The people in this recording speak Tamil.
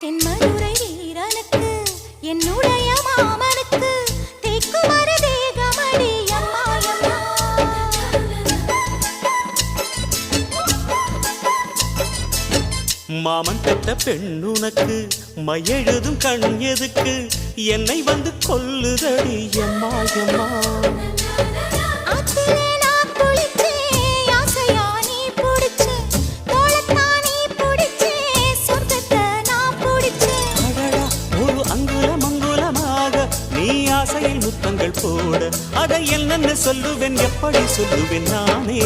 தென்மதுரை வீரனுக்கு என்னுடைய மாமனுக்கு தேக்குமர தேகமடி அம்மா அம்மா. மாமன் பெற்ற பெண்ணுனக்கு மையெழுதும் கண் எதுக்கு என்னை வந்து கொல்லுதடி அம்மா அம்மா. ஆத்திலே நான் குளிச்சேன், ஆசையா நீ புடிச்சேன், தோளத்தான் நீ புடிச்சேன், சொர்க்கத்தை நான் புடிச்சேன். அடடா, ஒரு அங்குலம் அங்குலமாக நீ ஆசையில் முத்தங்கள் போட அதை என்னென்ன சொல்லுவேன் எப்படி சொல்லுவேன் நானே.